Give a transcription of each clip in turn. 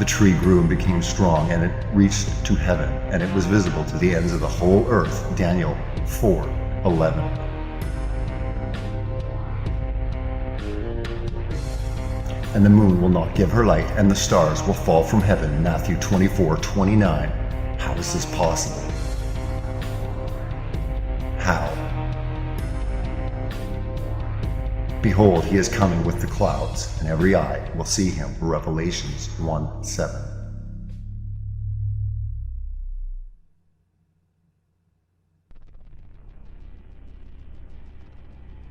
The tree grew and became strong, and it reached to heaven, and it was visible to the ends of the whole earth. Daniel 4:11. And the moon will not give her light, and the stars will fall from heaven. Matthew 24:29. How is this possible? How? Behold, he is coming with the clouds, and every eye will see him. Revelations 1:7.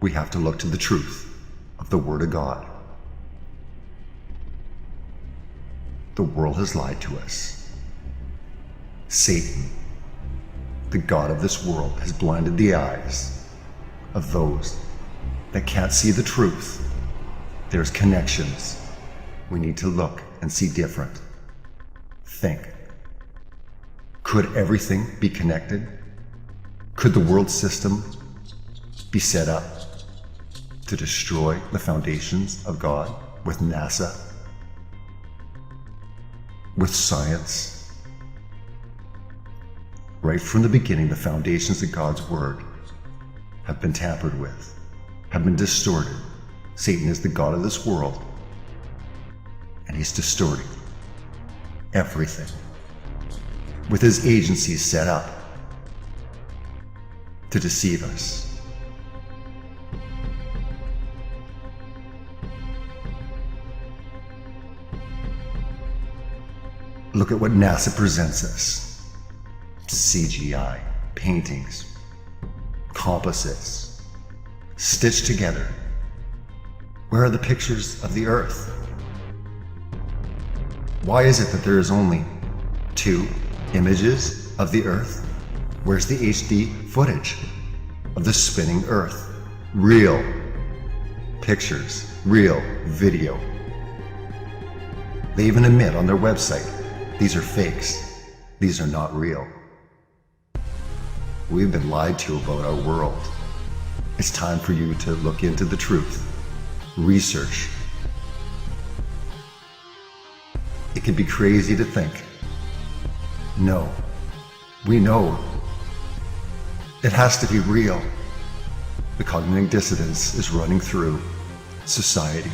We have to look to the truth of the Word of God. The world has lied to us. Satan, the god of this world, has blinded the eyes of those that can't see the truth. There's connections. We need to look and see different. Think. Could everything be connected? Could the world system be set up to destroy the foundations of God with NASA? With science? Right from the beginning, the foundations of God's Word have been tampered with, have been distorted. Satan is the god of this world, and he's distorting everything with his agencies set up to deceive us. Look at what NASA presents us. CGI, paintings, composites, stitched together. Where are the pictures of the Earth? Why is it that there is only 2 images of the Earth? Where's the HD footage of the spinning Earth? Real pictures, real video. They even admit on their website, these are fakes. These are not real. We've been lied to about our world. It's time for you to look into the truth. Research. It can be crazy to think. No, we know it has to be real. The cognitive dissonance is running through society.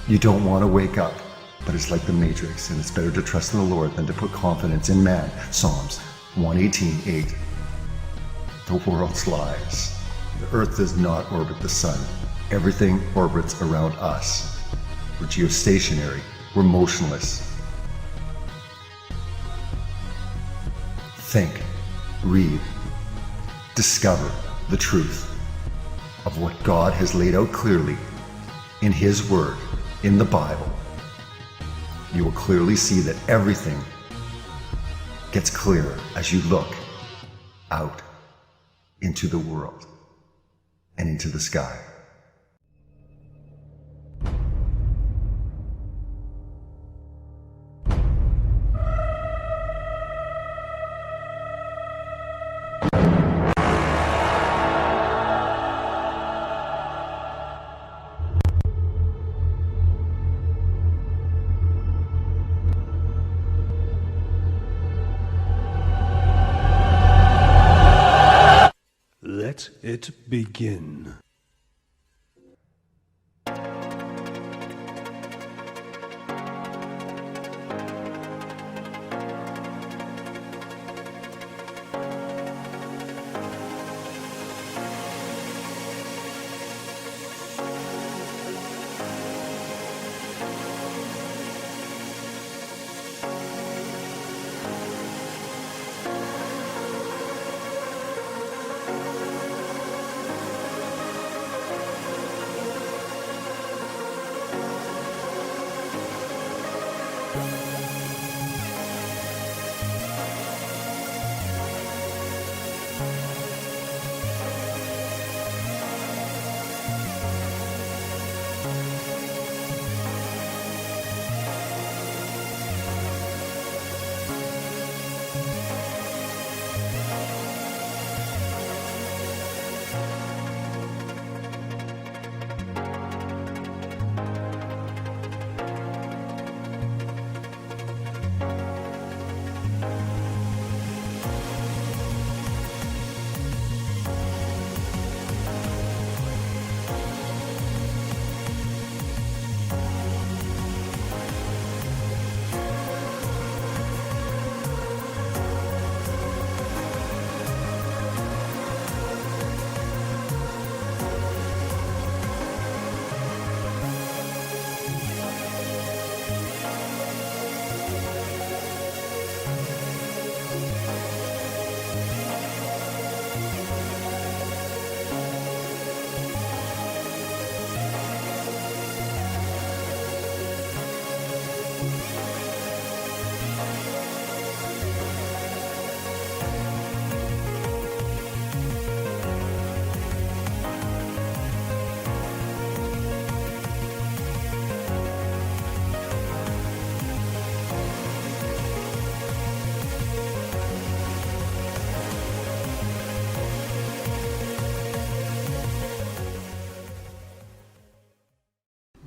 You don't want to wake up. But it's like the Matrix, and it's better to trust in the Lord than to put confidence in man. Psalms 118:8. The world's lies. The earth does not orbit the sun. Everything orbits around us. We're geostationary. We're motionless. Think, read, discover the truth of what God has laid out clearly in His Word, in the Bible. You will clearly see that everything gets clearer as you look out into the world and into the sky. Let it begin.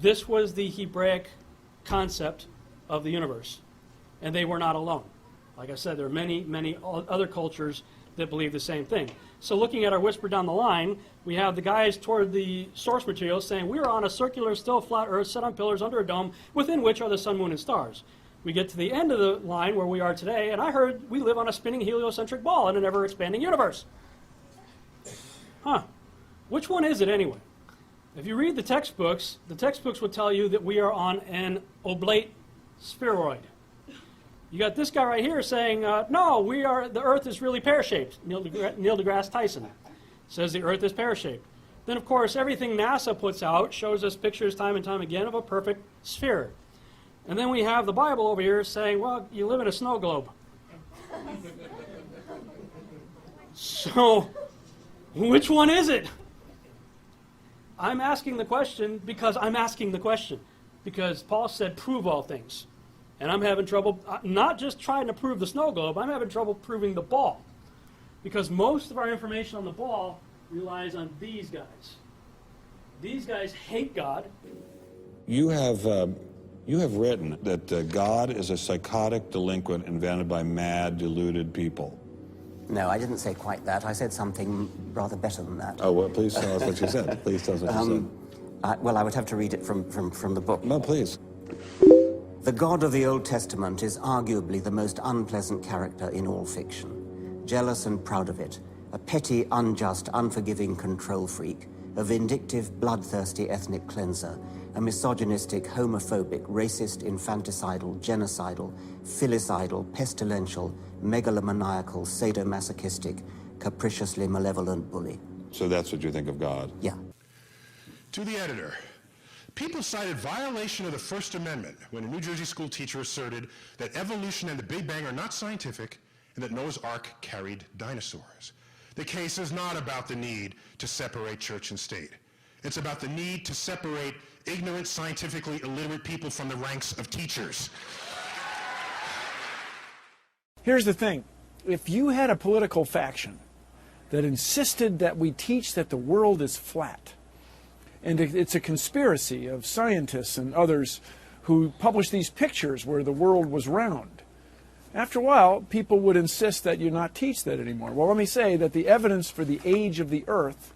This was the Hebraic concept of the universe, and they were not alone. Like I said, there are many, many other cultures that believe the same thing. So looking at our whisper down the line, we have the guys toward the source material saying, we are on a circular, still flat Earth set on pillars under a dome, within which are the sun, moon, and stars. We get to the end of the line where we are today, and I heard we live on a spinning heliocentric ball in an ever-expanding universe. Huh. Which one is it anyway? If you read the textbooks would tell you that we are on an oblate spheroid. You got this guy right here saying, no, the Earth is really pear-shaped. Neil deGrasse Tyson says the Earth is pear-shaped. Then, of course, everything NASA puts out shows us pictures time and time again of a perfect sphere. And then we have the Bible over here saying, well, you live in a snow globe. So, which one is it? I'm asking the question because I'm asking the question. Because Paul said, prove all things. And I'm having trouble, not just trying to prove the snow globe, I'm having trouble proving the ball. Because most of our information on the ball relies on these guys. These guys hate God. You have written that God is a psychotic delinquent invented by mad, deluded people. No, I didn't say quite that. I said something rather better than that. Oh, well, please tell us what you said. Please tell us what you said. Well, I would have to read it from the book. No, please. The God of the Old Testament is arguably the most unpleasant character in all fiction. Jealous and proud of it, a petty, unjust, unforgiving control freak, a vindictive, bloodthirsty ethnic cleanser, a misogynistic, homophobic, racist, infanticidal, genocidal, filicidal, pestilential, megalomaniacal, sadomasochistic, capriciously malevolent bully. So that's what you think of God? Yeah. To the editor, people cited violation of the First Amendment when a New Jersey school teacher asserted that evolution and the Big Bang are not scientific and that Noah's Ark carried dinosaurs. The case is not about the need to separate church and state. It's about the need to separate ignorant, scientifically illiterate people from the ranks of teachers. Here's the thing. If you had a political faction that insisted that we teach that the world is flat, and it's a conspiracy of scientists and others who publish these pictures where the world was round, after a while, people would insist that you not teach that anymore. Well, let me say that the evidence for the age of the Earth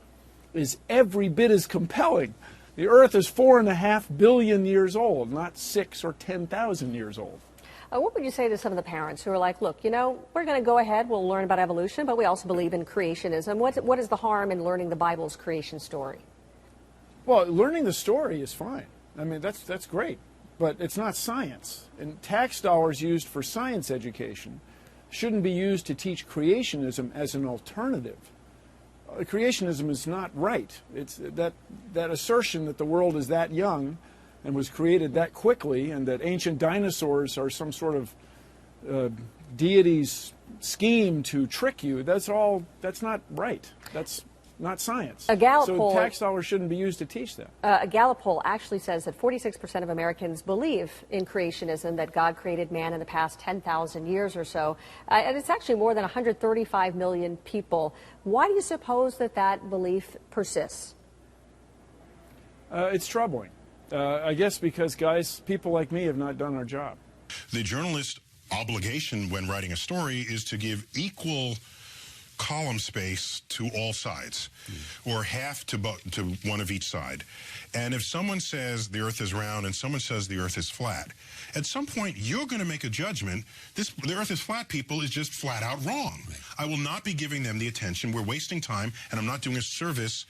is every bit as compelling. The Earth is 4.5 billion years old, not 6 or 10,000 years old. What would you say to some of the parents who are like, look, you know, we're going to go ahead, we'll learn about evolution, but we also believe in creationism. What is the harm in learning the Bible's creation story? Well, learning the story is fine. I mean, that's great, but it's not science. And tax dollars used for science education shouldn't be used to teach creationism as an alternative. Creationism is not right. It's that assertion that the world is that young and was created that quickly and that ancient dinosaurs are some sort of deity's scheme to trick you, that's not right. That's not science. A Gallup so poll, tax dollars shouldn't be used to teach that. A Gallup poll actually says that 46% of Americans believe in creationism, that God created man in the past 10,000 years or so. And it's actually more than 135 million people. Why do you suppose that belief persists? It's troubling. I guess because, people like me have not done our job. The journalist's obligation when writing a story is to give equal column space to all sides, or half to one of each side. And if someone says the Earth is round and someone says the Earth is flat, at some point you're going to make a judgment. The Earth is flat, people, is just flat out wrong. Right. I will not be giving them the attention. We're wasting time, and I'm not doing a service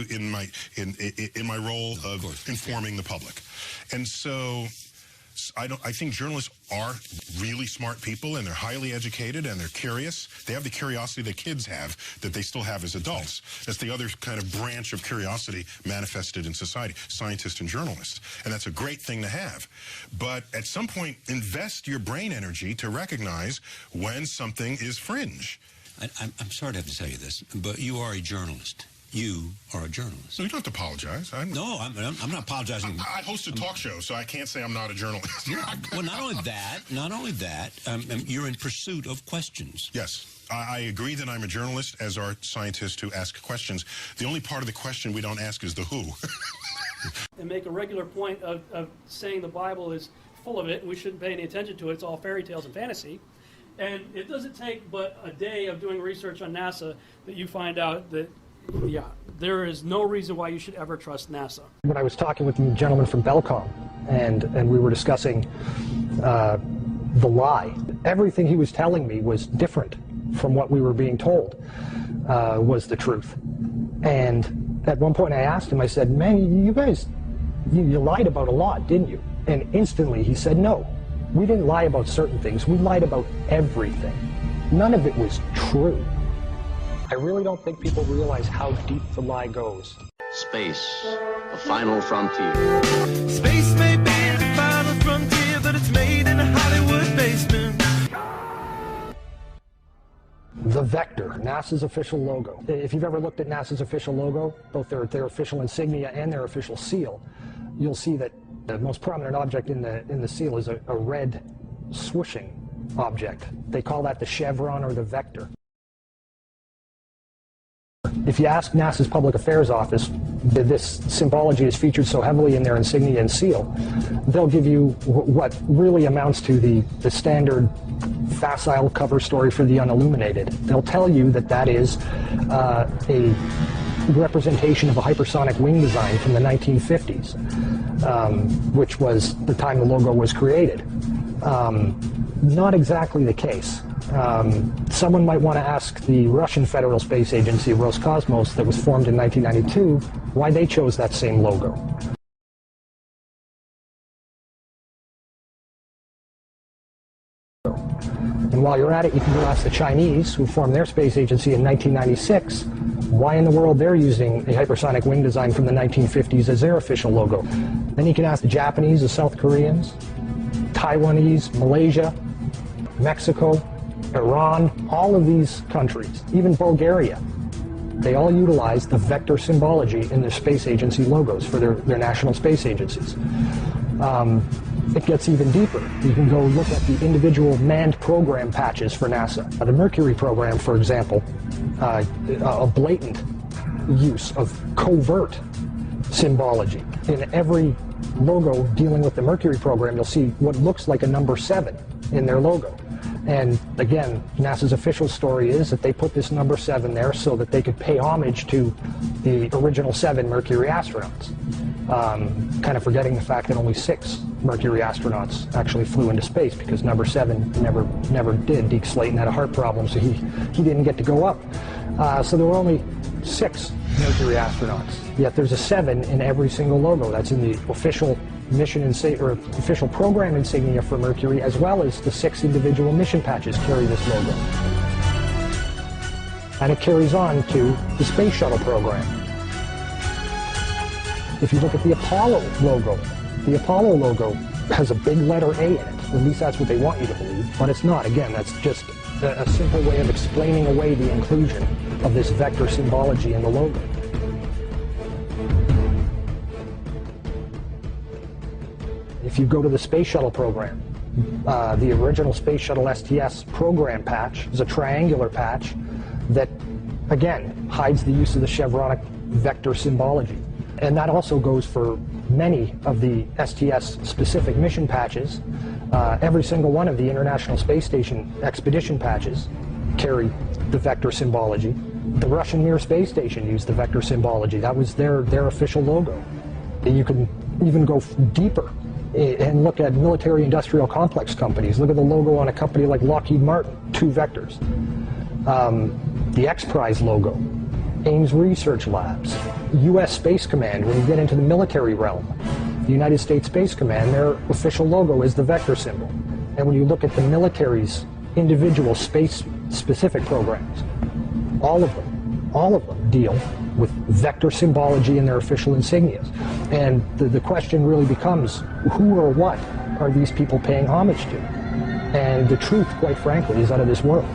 in my role of informing the public. And so I think journalists are really smart people, and they're highly educated, and they're curious. They have the curiosity that kids have that they still have as adults. That's the other kind of branch of curiosity manifested in society, scientists and journalists. And that's a great thing to have. But at some point, invest your brain energy to recognize when something is fringe. I'm sorry to have to tell you this, but you are a journalist. You are a journalist. No, you don't have to apologize. No, I'm not apologizing. I host a talk show, so I can't say I'm not a journalist. Well, not only that, you're in pursuit of questions. Yes. I agree that I'm a journalist, as are scientists who ask questions. The only part of the question we don't ask is the who. And make a regular point of saying the Bible is full of it and we shouldn't pay any attention to it. It's all fairy tales and fantasy. And it doesn't take but a day of doing research on NASA that you find out that, yeah, there is no reason why you should ever trust NASA. When I was talking with the gentleman from Belcom, and we were discussing the lie, everything he was telling me was different from what we were being told was the truth. And at one point I asked him, I said, man, you guys, you lied about a lot, didn't you? And instantly he said, no, we didn't lie about certain things. We lied about everything. None of it was true. I really don't think people realize how deep the lie goes. Space, the final frontier. Space may be the final frontier, but it's made in a Hollywood basement. The Vector, NASA's official logo. If you've ever looked at NASA's official logo, both their official insignia and their official seal, you'll see that the most prominent object in the seal is a red swooshing object. They call that the chevron or the vector. If you ask NASA's Public Affairs Office, this symbology is featured so heavily in their insignia and seal, they'll give you what really amounts to the standard facile cover story for the unilluminated. They'll tell you that that is a representation of a hypersonic wing design from the 1950s, which was the time the logo was created. Not exactly the case. Someone might want to ask the Russian Federal Space Agency, Roscosmos, that was formed in 1992, why they chose that same logo. And while you're at it, you can go ask the Chinese, who formed their space agency in 1996, why in the world they're using a hypersonic wing design from the 1950s as their official logo. Then you can ask the Japanese, the South Koreans, Taiwanese, Malaysia, Mexico, Iran, all of these countries, even Bulgaria, they all utilize the vector symbology in their space agency logos for their national space agencies. It gets even deeper. You can go look at the individual manned program patches for NASA. The Mercury program, for example, a blatant use of covert symbology. In every logo dealing with the Mercury program, you'll see what looks like a number 7 in their logo. And again, NASA's official story is that they put this number 7 there so that they could pay homage to the original 7 Mercury astronauts. Kind of forgetting the fact that only 6 Mercury astronauts actually flew into space, because number 7 never did. Deke Slayton had a heart problem, so he didn't get to go up. So there were only 6 Mercury astronauts. Yet there's a 7 in every single logo. That's in the official mission or official program insignia for Mercury, as well as the 6 individual mission patches carry this logo. And it carries on to the Space Shuttle program. If you look at the Apollo logo has a big letter A in it. At least that's what they want you to believe, but it's not. Again, that's just a simple way of explaining away the inclusion of this vector symbology in the logo. If you go to the Space Shuttle program, the original Space Shuttle STS program patch is a triangular patch that, again, hides the use of the chevronic vector symbology. And that also goes for many of the STS-specific mission patches. Every single one of the International Space Station expedition patches carry the vector symbology. The Russian Mir space station used the vector symbology. That was their official logo. You can even go deeper and look at military-industrial complex companies. Look at the logo on a company like Lockheed Martin, 2 vectors. The X Prize logo, Ames Research Labs, U.S. Space Command. When you get into the military realm, the United States Space Command, their official logo is the vector symbol. And when you look at the military's individual space-specific programs, all of them deal with vector symbology in their official insignias. And the question really becomes, who or what are these people paying homage to? And the truth, quite frankly, is out of this world.